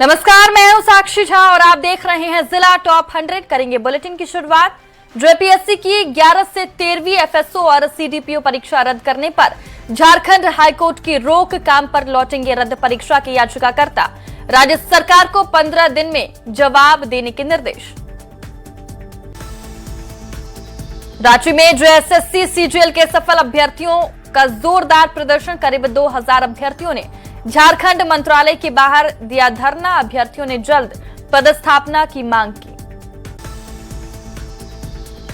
नमस्कार, मैं हूं साक्षी झा और आप देख रहे हैं जिला टॉप 100। करेंगे बुलेटिन की शुरुआत। जेपीएससी की 11 से 13वीं एफएसओ और सीडीपीओ परीक्षा रद्द करने पर झारखंड हाईकोर्ट की रोक, काम पर लौटेंगे रद्द परीक्षा के याचिकाकर्ता। राज्य सरकार को 15 दिन में जवाब देने के निर्देश। रांची में जेएसएससी सीजीएल के सफल अभ्यर्थियों का जोरदार प्रदर्शन। करीब 2000 अभ्यर्थियों ने झारखंड मंत्रालय के बाहर दिया धरना। अभ्यर्थियों ने जल्द पदस्थापना की मांग की।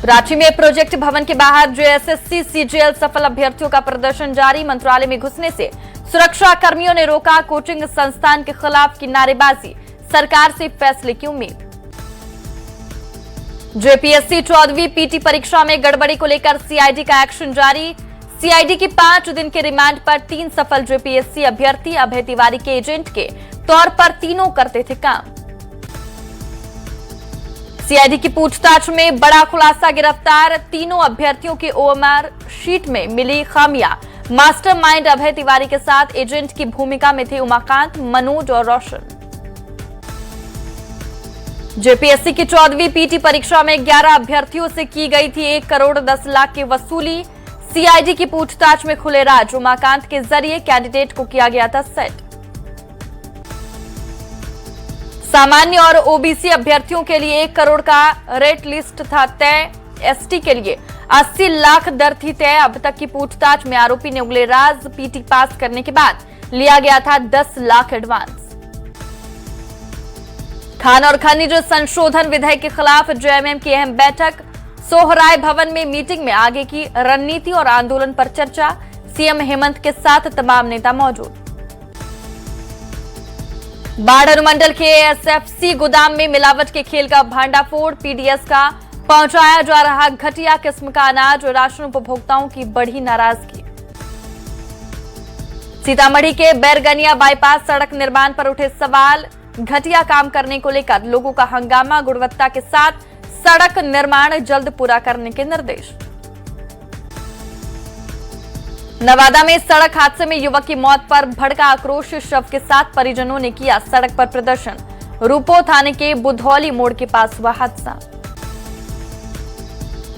रांची में प्रोजेक्ट भवन के बाहर जेएसएससी सीजीएल सफल अभ्यर्थियों का प्रदर्शन जारी। मंत्रालय में घुसने से सुरक्षा कर्मियों ने रोका। कोचिंग संस्थान के खिलाफ की नारेबाजी, सरकार से फैसले की उम्मीद। जेपीएससी 14वीं पीटी परीक्षा में गड़बड़ी को लेकर सीआईडी का एक्शन जारी। सीआईडी की 5 दिन के रिमांड पर 3 सफल जेपीएससी अभ्यर्थी अभय तिवारी के एजेंट के तौर पर तीनों करते थे काम। सीआईडी की पूछताछ में बड़ा खुलासा, गिरफ्तार तीनों अभ्यर्थियों के ओएमआर शीट में मिली खामियां। मास्टरमाइंड अभय तिवारी के साथ एजेंट की भूमिका में थे उमाकांत, मनोज और रोशन। जेपीएससी की 14वीं पीटी परीक्षा में 11 अभ्यर्थियों से की गई थी 1 करोड़ 10 लाख की वसूली। सीआईडी की पूछताछ में खुले राज, उमाकांत के जरिए कैंडिडेट को किया गया था सेट। सामान्य और ओबीसी अभ्यर्थियों के लिए 1 करोड़ का रेट लिस्ट था तय। एसटी के लिए 80 लाख दर थी तय। अब तक की पूछताछ में आरोपी ने उगले राज, पीटी पास करने के बाद लिया गया था 10 लाख एडवांस। खान और खनिज संशोधन विधेयक के खिलाफ जेएमएम की अहम बैठक। सोहराय भवन में मीटिंग में आगे की रणनीति और आंदोलन पर चर्चा। सीएम हेमंत के साथ तमाम नेता मौजूद। बाढ़ अनुमंडल के एसएफसी गोदाम में मिलावट के खेल का भांडाफोड़। पीडीएस का पहुंचाया जा रहा घटिया किस्म का अनाज और राशन उपभोक्ताओं की बढ़ी नाराजगी। सीतामढ़ी के बैरगनिया बाईपास सड़क निर्माण पर उठे सवाल। घटिया काम करने को लेकर लोगों का हंगामा। गुणवत्ता के साथ सड़क निर्माण जल्द पूरा करने के निर्देश। नवादा में सड़क हादसे में युवक की मौत पर भड़का आक्रोश। शव के साथ परिजनों ने किया सड़क पर प्रदर्शन। रूपो थाने के बुधौली मोड़ के पास हुआ हादसा।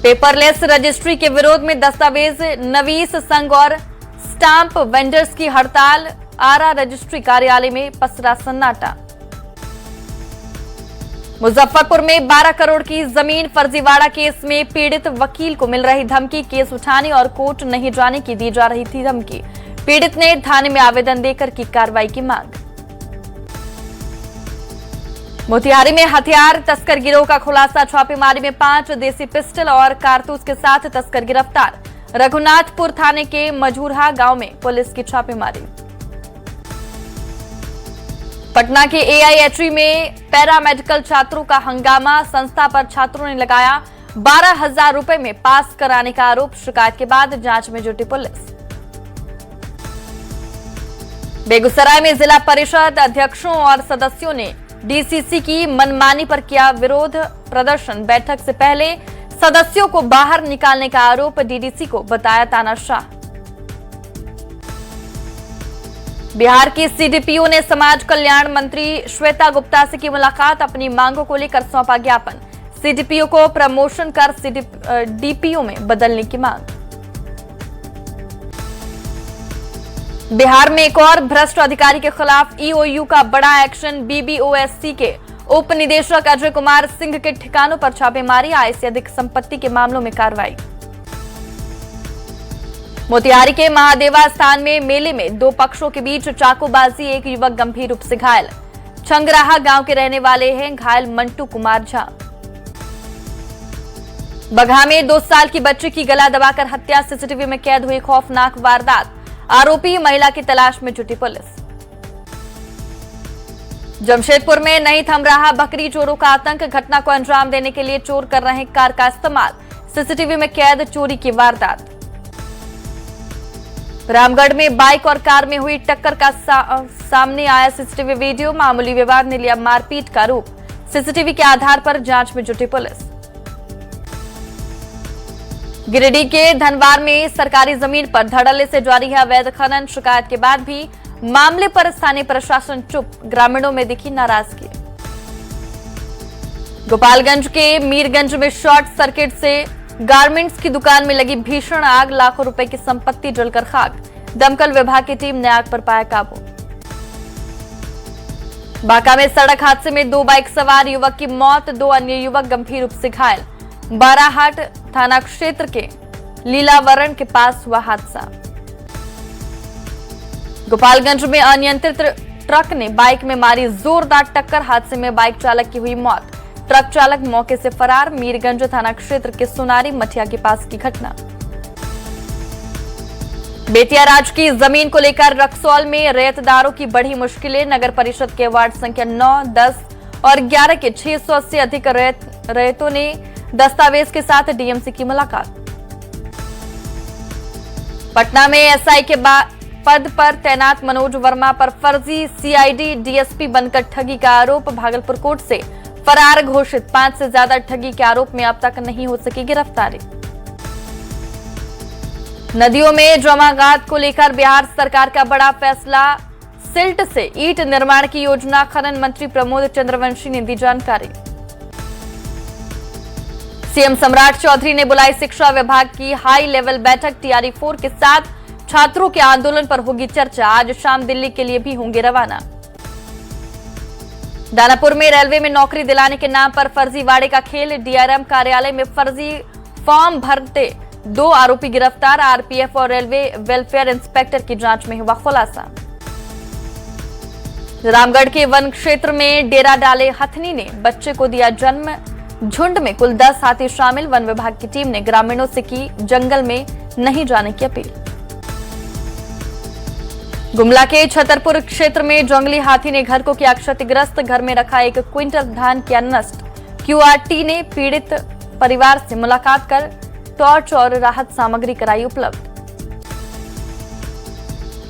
पेपरलेस रजिस्ट्री के विरोध में दस्तावेज नवीस संघ और स्टाम्प वेंडर्स की हड़ताल। आरा रजिस्ट्री कार्यालय में पसरा सन्नाटा। मुजफ्फरपुर में 12 करोड़ की जमीन फर्जीवाड़ा केस में पीड़ित वकील को मिल रही धमकी। केस उठाने और कोर्ट नहीं जाने की दी जा रही थी धमकी। पीड़ित ने थाने में आवेदन देकर की कार्रवाई की मांग। मोतिहारी में हथियार तस्कर गिरोह का खुलासा। छापेमारी में 5 देसी पिस्टल और कारतूस के साथ तस्कर गिरफ्तार। रघुनाथपुर थाने के मजूरहा गांव में पुलिस की छापेमारी। पटना के एआईएचई में पैरामेडिकल छात्रों का हंगामा। संस्था पर छात्रों ने लगाया 12,000 रुपए में पास कराने का आरोप। शिकायत के बाद जांच में जुटी पुलिस। बेगूसराय में जिला परिषद अध्यक्षों और सदस्यों ने डीसीसी की मनमानी पर किया विरोध प्रदर्शन। बैठक से पहले सदस्यों को बाहर निकालने का आरोप। डीडीसी को बताया तानाशाह। बिहार की सीडीपीओ ने समाज कल्याण मंत्री श्वेता गुप्ता से की मुलाकात। अपनी मांगों को लेकर सौंपा ज्ञापन। सीडीपीओ को प्रमोशन कर डीपीओ में बदलने की मांग। बिहार में एक और भ्रष्ट अधिकारी के खिलाफ ईओयू का बड़ा एक्शन। बीबीओएससी के उप निदेशक अजय कुमार सिंह के ठिकानों पर छापेमारी। आय से अधिक संपत्ति के मामलों में कार्रवाई। मोतिहारी के महादेवा स्थान में मेले में 2 पक्षों के बीच चाकूबाजी। एक युवक गंभीर रूप से घायल। छंगराहा गांव के रहने वाले हैं घायल मंटू कुमार झा। बगहा में 2 साल की बच्ची की गला दबाकर हत्या। सीसीटीवी में कैद हुई खौफनाक वारदात। आरोपी महिला की तलाश में जुटी पुलिस। जमशेदपुर में नहीं थम रहा बकरी चोरों का आतंक। घटना को अंजाम देने के लिए चोर कर रहे कार का इस्तेमाल। सीसीटीवी में कैद चोरी की वारदात। रामगढ़ में बाइक और कार में हुई टक्कर का सामने आया सीसीटीवी वीडियो। मामूली विवाद ने लिया मारपीट का रूप। सीसीटीवी के आधार पर जांच में जुटी पुलिस। गिरिडीह के धनवार में सरकारी जमीन पर धड़ल्ले से जारी है अवैध खनन। शिकायत के बाद भी मामले पर स्थानीय प्रशासन चुप, ग्रामीणों में दिखी नाराजगी। गोपालगंज के मीरगंज में शॉर्ट सर्किट से गारमेंट्स की दुकान में लगी भीषण आग, लाखों रुपए की संपत्ति जलकर खाक। दमकल विभाग की टीम ने आग पर पाया काबू। बांका में सड़क हादसे में 2 बाइक सवार युवक की मौत, 2 अन्य युवक गंभीर रूप से घायल। बाराहाट थाना क्षेत्र के लीलावरण के पास हुआ हादसा। गोपालगंज में अनियंत्रित ट्रक ने बाइक में मारी जोरदार टक्कर, हादसे में बाइक चालक की हुई मौत। ट्रक चालक मौके से फरार। मीरगंज थाना क्षेत्र के सोनारी मठिया के पास की घटना। बेतिया राज की जमीन को लेकर रक्सौल में रैयतदारों की बढ़ी मुश्किलें। नगर परिषद के वार्ड संख्या 9, 10 और 11 के 600 से अधिक रैयतों ने दस्तावेज के साथ डीएमसी की मुलाकात। पटना में एसआई के पद पर तैनात मनोज वर्मा पर फर्जी सीआईडी डीएसपी बनकर ठगी का आरोप। भागलपुर कोर्ट से फरार घोषित। 5 से ज्यादा ठगी के आरोप में अब तक नहीं हो सकी गिरफ्तारी। नदियों में जमागात को लेकर बिहार सरकार का बड़ा फैसला। सिल्ट से ईंट निर्माण की योजना, खनन मंत्री प्रमोद चंद्रवंशी ने दी जानकारी। सीएम सम्राट चौधरी ने बुलाई शिक्षा विभाग की हाई लेवल बैठक। टीआरई 4 के साथ छात्रों के आंदोलन पर होगी चर्चा। आज शाम दिल्ली के लिए भी होंगे रवाना। दानापुर में रेलवे में नौकरी दिलाने के नाम पर फर्जीवाड़े का खेल। डीआरएम कार्यालय में फर्जी फॉर्म भरते 2 आरोपी गिरफ्तार। आरपीएफ और रेलवे वेलफेयर इंस्पेक्टर की जांच में हुआ खुलासा। रामगढ़ के वन क्षेत्र में डेरा डाले हथनी ने बच्चे को दिया जन्म। झुंड में कुल 10 हाथी शामिल। वन विभाग की टीम ने ग्रामीणों से की जंगल में नहीं जाने की अपील। गुमला के छतरपुर क्षेत्र में जंगली हाथी ने घर को किया क्षतिग्रस्त। घर में रखा 1 क्विंटल धान किया नष्ट। क्यूआरटी ने पीड़ित परिवार से मुलाकात कर टॉर्च और राहत सामग्री कराई उपलब्ध।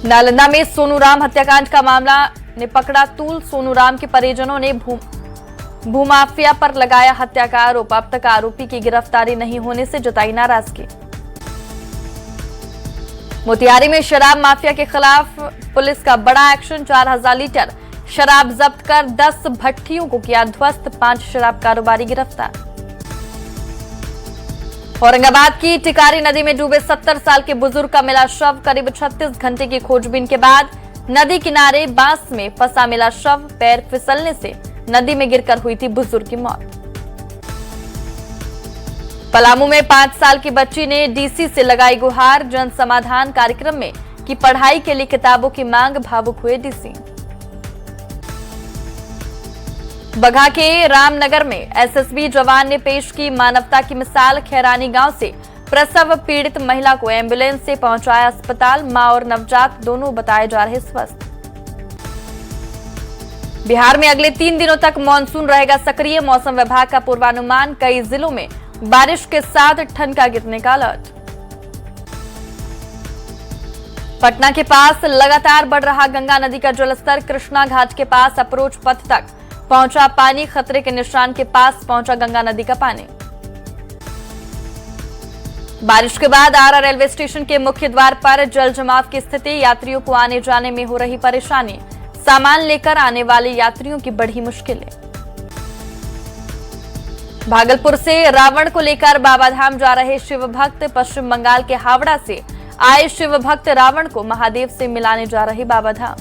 नालंदा में सोनूराम हत्याकांड का मामला ने पकड़ा तूल। सोनूराम के परिजनों ने भूमाफिया पर लगाया हत्या का आरोप। अब तक आरोपी की गिरफ्तारी नहीं होने से जताई नाराजगी। मोतिहारी में शराब माफिया के खिलाफ पुलिस का बड़ा एक्शन। 4000 लीटर शराब जब्त कर 10 भट्टियों को किया ध्वस्त। 5 शराब कारोबारी गिरफ्तार। औरंगाबाद की टिकारी नदी में डूबे 70 साल के बुजुर्ग का मिला शव। करीब 36 घंटे की खोजबीन के बाद नदी किनारे बांस में फंसा मिला शव। पैर फिसलने से नदी में गिरकर हुई थी बुजुर्ग की मौत। पलामू में 5 साल की बच्ची ने डीसी से लगाई गुहार। जन समाधान कार्यक्रम में की पढ़ाई के लिए किताबों की मांग, भावुक हुए डीसी। बगहा के रामनगर में एसएसबी जवान ने पेश की मानवता की मिसाल। खैरानी गांव से प्रसव पीड़ित महिला को एम्बुलेंस से पहुंचाया अस्पताल। मां और नवजात दोनों बताए जा रहे स्वस्थ। बिहार में अगले 3 दिनों तक मानसून रहेगा सक्रिय। मौसम विभाग का पूर्वानुमान। कई जिलों में बारिश के साथ ठनका गिरने का अलर्ट। पटना के पास लगातार बढ़ रहा गंगा नदी का जलस्तर। कृष्णा घाट के पास अप्रोच पथ तक पहुंचा पानी। खतरे के निशान के पास पहुंचा गंगा नदी का पानी। बारिश के बाद आरा रेलवे स्टेशन के मुख्य द्वार पर जल जमाव की स्थिति। यात्रियों को आने जाने में हो रही परेशानी। सामान लेकर आने वाले यात्रियों की बढ़ी मुश्किलें। भागलपुर से रावण को लेकर बाबाधाम जा रहे शिव भक्त। पश्चिम बंगाल के हावड़ा से आए शिव भक्त रावण को महादेव से मिलाने जा रहे बाबाधाम।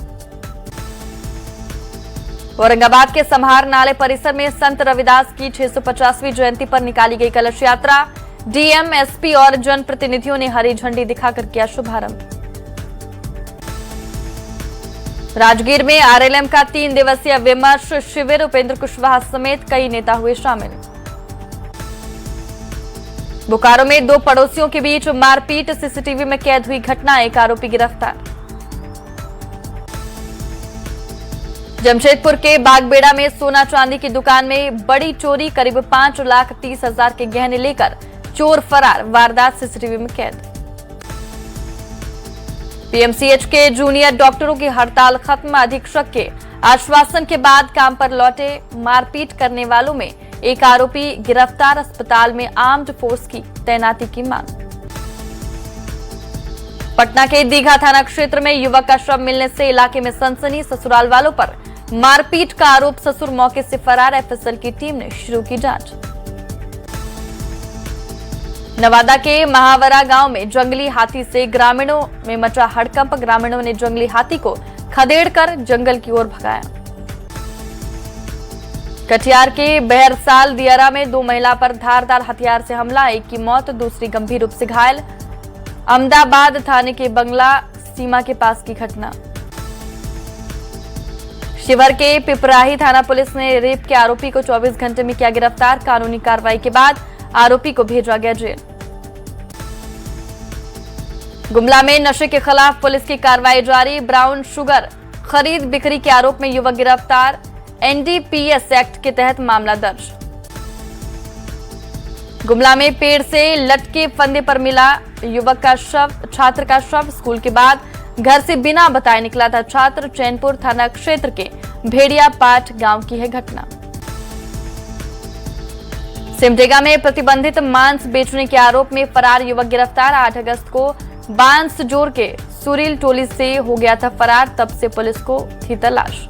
औरंगाबाद के समहार नाले परिसर में संत रविदास की 650वीं जयंती पर निकाली गई कलश यात्रा। डीएम, एसपी और जनप्रतिनिधियों ने हरी झंडी दिखाकर किया शुभारंभ। राजगीर में आरएलएम का 3 दिवसीय विमर्श शिविर। उपेंद्र कुशवाहा समेत कई नेता हुए शामिल। बोकारो में 2 पड़ोसियों के बीच मारपीट। सीसीटीवी में कैद हुई घटना। 1 आरोपी गिरफ्तार। जमशेदपुर के बागबेड़ा में सोना चांदी की दुकान में बड़ी चोरी। करीब 5,30,000 के गहने लेकर चोर फरार। वारदात सीसीटीवी में कैद। पीएमसीएच के जूनियर डॉक्टरों की हड़ताल खत्म। अधीक्षक के आश्वासन के बाद काम पर लौटे। मारपीट करने वालों में 1 आरोपी गिरफ्तार। अस्पताल में आर्म्ड फोर्स की तैनाती की मांग। पटना के दीघा थाना क्षेत्र में युवक का शव मिलने से इलाके में सनसनी। ससुराल वालों पर मारपीट का आरोप, ससुर मौके से फरार। एफएसएल की टीम ने शुरू की जांच। नवादा के महावरा गांव में जंगली हाथी से ग्रामीणों में मचा हड़कंप। ग्रामीणों ने जंगली हाथी को खदेड़कर जंगल की ओर भगाया। कटिहार के बहरसाल दियारा में 2 महिला पर धारदार हथियार से हमला, एक की मौत, दूसरी गंभीर रूप से घायल। अहमदाबाद थाने के बंगला सीमा के पास की घटना। शिवहर के पिपराही थाना पुलिस ने रेप के आरोपी को 24 घंटे में किया गिरफ्तार। कानूनी कार्रवाई के बाद आरोपी को भेजा गया जेल। गुमला में नशे के खिलाफ पुलिस की कार्रवाई जारी। ब्राउन शुगर खरीद बिक्री के आरोप में युवक गिरफ्तार। एनडीपीएस एक्ट के तहत मामला दर्ज। गुमला में पेड़ से लटके फंदे पर मिला युवक का शव, छात्र का शव। स्कूल के बाद घर से बिना बताए निकला था छात्र। चैनपुर थाना क्षेत्र के भेड़िया पाट गांव की है घटना। सिमडेगा में प्रतिबंधित मांस बेचने के आरोप में फरार युवक गिरफ्तार। 8 अगस्त को बांसजोर के सुरील टोली से हो गया था फरार, तब से पुलिस को थी तलाश।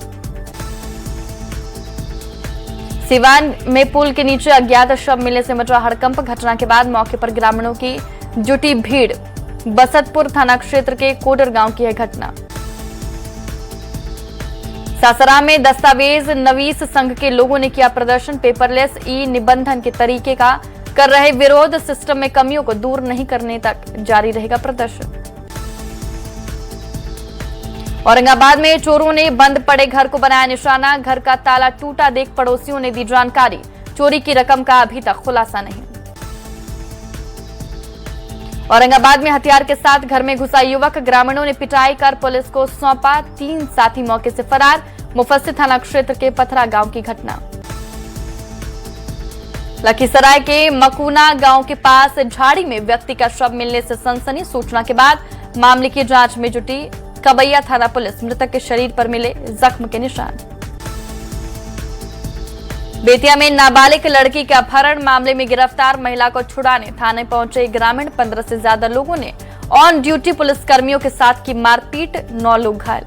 सिवान में पुल के नीचे अज्ञात शव मिलने से मचा हड़कंप। घटना के बाद मौके पर ग्रामीणों की जुटी भीड़। बसतपुर थाना क्षेत्र के कोडर गांव की है घटना। सासाराम में दस्तावेज नवीस संघ के लोगों ने किया प्रदर्शन। पेपरलेस ई निबंधन के तरीके का कर रहे विरोध। सिस्टम में कमियों को दूर नहीं करने तक जारी रहेगा प्रदर्शन। औरंगाबाद में चोरों ने बंद पड़े घर को बनाया निशाना। घर का ताला टूटा देख पड़ोसियों ने दी जानकारी। चोरी की रकम का अभी तक खुलासा नहीं। औरंगाबाद में हथियार के साथ घर में घुसा युवक। ग्रामीणों ने पिटाई कर पुलिस को सौंपा। 3 साथी मौके से फरार। मुफस्सिल थाना क्षेत्र के पथरा गांव की घटना। लखीसराय के मकूना गांव के पास झाड़ी में व्यक्ति का शव मिलने से सनसनी। सूचना के बाद मामले की जांच में जुटी कबैया थाना पुलिस। मृतक के शरीर पर मिले जख्म के निशान। बेतिया में नाबालिग लड़की के अपहरण मामले में गिरफ्तार महिला को छुड़ाने थाने पहुंचे ग्रामीण। 15 से ज्यादा लोगों ने ऑन ड्यूटी पुलिस कर्मियों के साथ की मारपीट, 9 लोग घायल।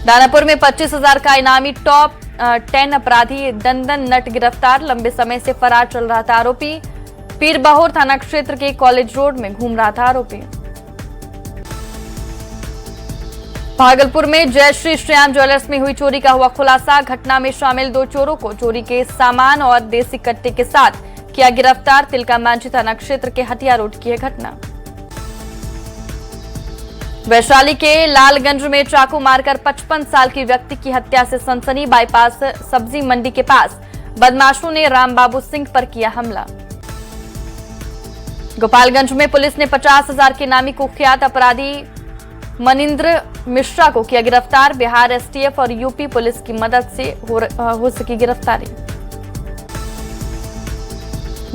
दानापुर में 25,000 का इनामी टॉप 10 अपराधी दंदन नट गिरफ्तार। लंबे समय से फरार चल रहा था आरोपी। पीरबहोर थाना क्षेत्र के कॉलेज रोड में घूम रहा था आरोपी। भागलपुर में जय श्री श्याम ज्वेलर्स में हुई चोरी का हुआ खुलासा। घटना में शामिल 2 चोरों को चोरी के सामान और देसी कट्टे के साथ किया गिरफ्तार। तिलका मांझी थाना क्षेत्र के हटिया रोड की है घटना। वैशाली के लालगंज में चाकू मारकर 55 साल की व्यक्ति की हत्या से सनसनी। बाईपास सब्जी मंडी के पास बदमाशों ने रामबाबू सिंह पर किया हमला। गोपालगंज में पुलिस ने 50,000 के नामी कुख्यात अपराधी मनिंद्र मिश्रा को किया गिरफ्तार। बिहार एसटीएफ और यूपी पुलिस की मदद से हो सकी गिरफ्तारी।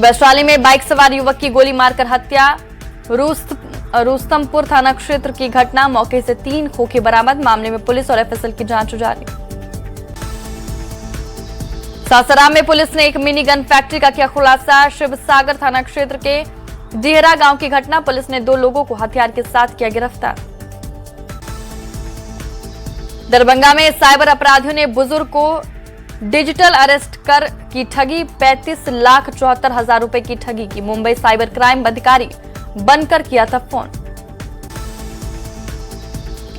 वैशाली में बाइक सवार युवक की गोली मारकर हत्या। रुस्तमपुर थाना क्षेत्र की घटना। मौके से 3 खोखे बरामद। मामले में पुलिस और एफएसएल की जांच जारी। सासाराम में पुलिस ने एक मिनी गन फैक्ट्री का किया खुलासा। शिवसागर थाना क्षेत्र के डिहरा गांव की घटना। पुलिस ने 2 लोगों को हथियार के साथ किया गिरफ्तार। दरभंगा में साइबर अपराधियों ने बुजुर्ग को डिजिटल अरेस्ट कर की ठगी। 35,74,000 रुपए की ठगी की। मुंबई साइबर क्राइम अधिकारी बनकर किया था फोन।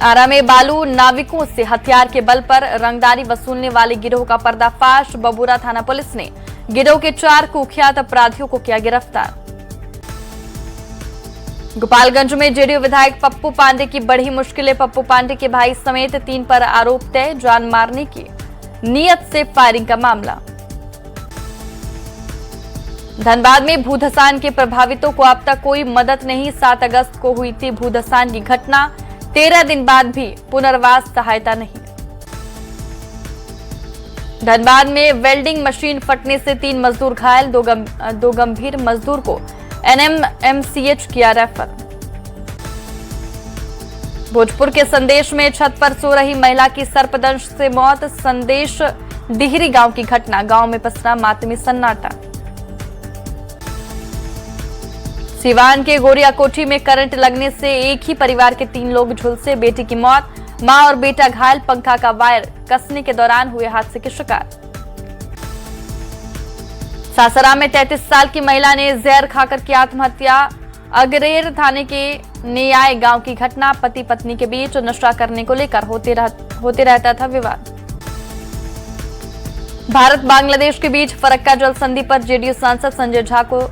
आरा में बालू नाविकों से हथियार के बल पर रंगदारी वसूलने वाले गिरोह का पर्दाफाश। बबूरा थाना पुलिस ने गिरोह के 4 कुख्यात अपराधियों को किया गिरफ्तार। गोपालगंज में जेडीयू विधायक पप्पू पांडे की बढ़ी मुश्किलें। पप्पू पांडे के भाई समेत 3 पर आरोप तय। जान मारने की नियत से फायरिंग का मामला। धनबाद में भूधसान के प्रभावितों को अब तक कोई मदद नहीं। 7 अगस्त को हुई थी भूधसान की घटना। 13 दिन बाद भी पुनर्वास सहायता नहीं। धनबाद में वेल्डिंग मशीन फटने से 3 मजदूर घायल। 2 गंभीर मजदूर को एनएमएमसीएच किया रेफर। भोजपुर के संदेश में छत पर सो रही महिला की सर्पदंश से मौत। संदेश डिहरी गांव की घटना। गांव में पसरा मातमी सन्नाटा। सिवान के गोरियाकोठी में करंट लगने से एक ही परिवार के 3 लोग झुलसे, बेटी की मौत, मां और बेटा घायल, पंखा का वायर कसने के दौरान हुए हादसे के शिकार। सासाराम में 33 साल की महिला ने जहर खाकर की आत्महत्या, अगरेर थाने के नेयाय गांव की घटना, पति पत्नी के बीच नशा करने को लेकर होते रहता था विवाद। भारत बांग्लादेश के बीच फरक्का जल संधि पर जेडीयू सांसद संजय झा को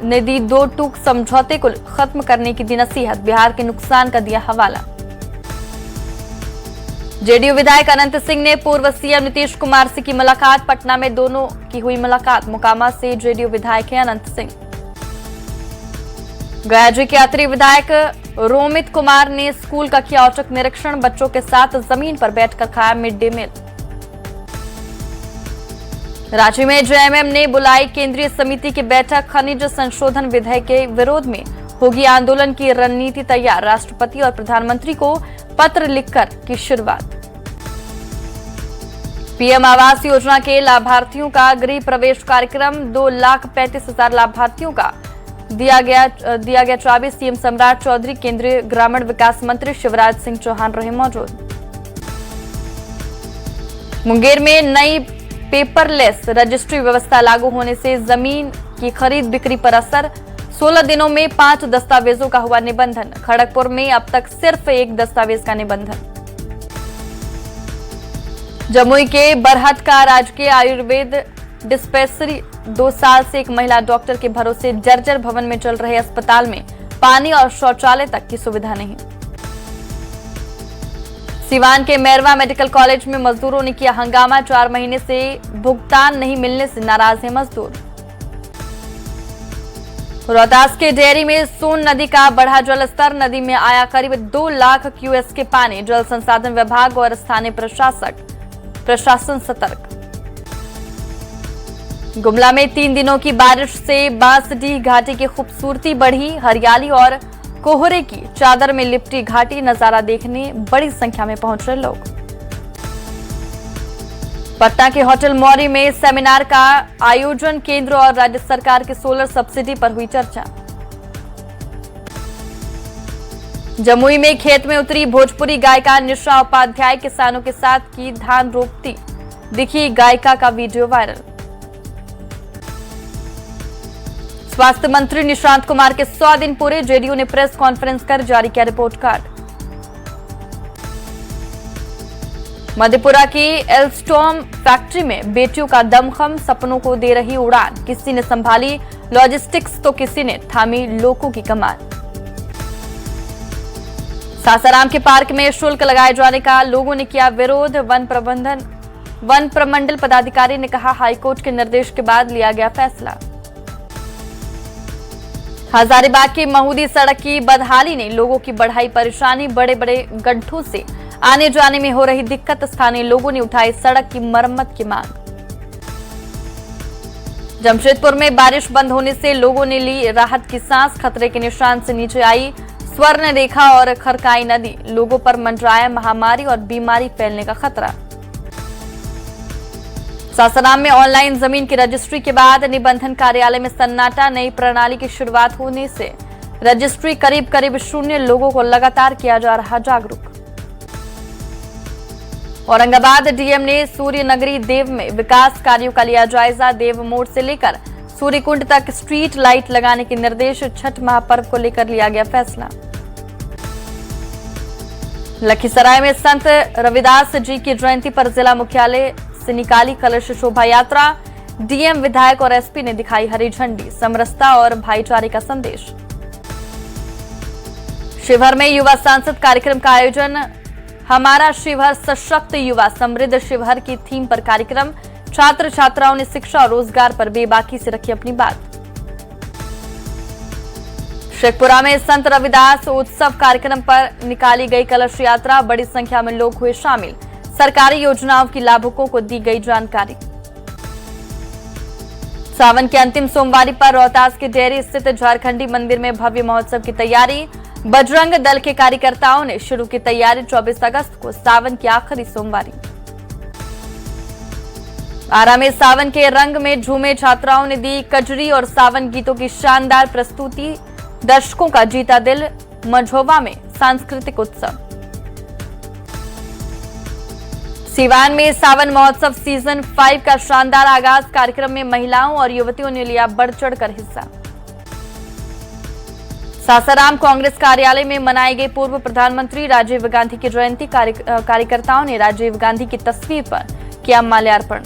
ने दी 2 टूक समझौते को खत्म करने की दी नसीहत, बिहार के नुकसान का दिया हवाला। जेडीयू विधायक अनंत सिंह ने पूर्व सीएम नीतीश कुमार से की मुलाकात, पटना में दोनों की हुई मुलाकात, मोकामा से जेडीयू विधायक हैं अनंत सिंह। गयाजी के अत्रि विधायक रोमित कुमार ने स्कूल का किया औचक निरीक्षण, बच्चों के साथ जमीन पर बैठकर खाया मिड डे मील। रांची में जेएमएम ने बुलाई केंद्रीय समिति की बैठक, खनिज संशोधन विधेयक के विरोध में होगी आंदोलन की रणनीति तैयार, राष्ट्रपति और प्रधानमंत्री को पत्र लिखकर की शुरुआत। पीएम आवास योजना के लाभार्थियों का गृह प्रवेश कार्यक्रम, 2,35,000 लाभार्थियों का दिया गया चाबी, सीएम सम्राट चौधरी, केंद्रीय ग्रामीण विकास मंत्री शिवराज सिंह चौहान रहे मौजूद। मुंगेर में नई पेपरलेस रजिस्ट्री व्यवस्था लागू होने से जमीन की खरीद बिक्री पर असर, 16 दिनों में 5 दस्तावेजों का हुआ निबंधन, खड़गपुर में अब तक सिर्फ 1 दस्तावेज का निबंधन। जमुई के बरहत का राजकीय आयुर्वेद डिस्पेंसरी, 2 साल से एक महिला डॉक्टर के भरोसे जर्जर भवन में चल रहे अस्पताल में पानी और शौचालय तक की सुविधा नहीं। सिवान के मैरवा मेडिकल कॉलेज में मजदूरों ने किया हंगामा, 4 महीने से भुगतान नहीं मिलने से नाराज है मजदूर। रोहतास के डेयरी में सोन नदी का बढ़ा जलस्तर, नदी में आया करीब 2 लाख क्यूएस के पानी, जल संसाधन विभाग और स्थानीय प्रशासन सतर्क। गुमला में 3 दिनों की बारिश से बांसडीह घाटी की खूबसूरती बढ़ी, हरियाली और कोहरे की चादर में लिपटी घाटी, नजारा देखने बड़ी संख्या में पहुंच रहे लोग। पटना के होटल मौरी में सेमिनार का आयोजन, केंद्र और राज्य सरकार की सोलर सब्सिडी पर हुई चर्चा। जमुई में खेत में उतरी भोजपुरी गायिका निशा उपाध्याय, किसानों के साथ की धान रोपती दिखी गायिका का वीडियो वायरल। स्वास्थ्य मंत्री निशांत कुमार के 100 दिन पूरे, जेडीयू ने प्रेस कॉन्फ्रेंस कर जारी किया रिपोर्ट कार्ड। मधेपुरा की एल्स्टॉम फैक्ट्री में बेटियों का दमखम, सपनों को दे रही उड़ान, किसी ने संभाली लॉजिस्टिक्स तो किसी ने थामी लोगों की कमान। सासाराम के पार्क में शुल्क लगाए जाने का लोगों ने किया विरोध, वन प्रमंडल पदाधिकारी ने कहा हाईकोर्ट के निर्देश के बाद लिया गया फैसला। हजारीबाग की महूदी सड़क की बदहाली ने लोगों की बढ़ाई परेशानी, बड़े बड़े गड्ढों से आने जाने में हो रही दिक्कत, स्थानीय लोगों ने उठाई सड़क की मरम्मत की मांग। जमशेदपुर में बारिश बंद होने से लोगों ने ली राहत की सांस, खतरे के निशान से नीचे आई स्वर्ण रेखा और खरकाई नदी, लोगों पर मंडराया महामारी और बीमारी फैलने का खतरा। सासाराम में ऑनलाइन जमीन की रजिस्ट्री के बाद निबंधन कार्यालय में सन्नाटा, नई प्रणाली की शुरुआत होने से रजिस्ट्री करीब 0 लोगों को लगातार किया जा रहा जागरूक। औरंगाबाद डीएम ने सूर्य नगरी देव में विकास कार्यों का लिया जायजा, देव मोड़ से लेकर सूर्यकुंड तक स्ट्रीट लाइट लगाने के निर्देश, छठ महापर्व को लेकर लिया गया फैसला। लखीसराय में संत रविदास जी की जयंती पर जिला मुख्यालय से निकाली कलश शोभा यात्रा, डीएम, विधायक और एसपी ने दिखाई हरी झंडी, समरसता और भाईचारे का संदेश। शिवहर में युवा सांसद कार्यक्रम का आयोजन, हमारा शिवहर सशक्त युवा समृद्ध शिवहर की थीम पर कार्यक्रम, छात्र छात्राओं ने शिक्षा और रोजगार पर बेबाकी से रखी अपनी बात। शेखपुरा में संत रविदास उत्सव कार्यक्रम पर निकाली गई कलश यात्रा, बड़ी संख्या में लोग हुए शामिल, सरकारी योजनाओं की लाभुकों को दी गई जानकारी। सावन के अंतिम सोमवारी पर रोहतास के डेयरी स्थित झारखंडी मंदिर में भव्य महोत्सव की तैयारी, बजरंग दल के कार्यकर्ताओं ने शुरू की तैयारी, 24 अगस्त को सावन की आखिरी सोमवारी। आरा में सावन के रंग में झूमे छात्राओं ने दी कजरी और सावन गीतों की शानदार प्रस्तुति, दर्शकों का जीता दिल, मझोवा में सांस्कृतिक उत्सव। सीवान में सावन महोत्सव सीजन 5 का शानदार आगाज। कार्यक्रम में महिलाओं और युवतियों ने लिया बढ़ चढ़कर हिस्सा। सासाराम कांग्रेस कार्यालय में मनाई गई पूर्व प्रधानमंत्री राजीव गांधी की जयंती। कार्यकर्ताओं ने राजीव गांधी की तस्वीर पर किया माल्यार्पण।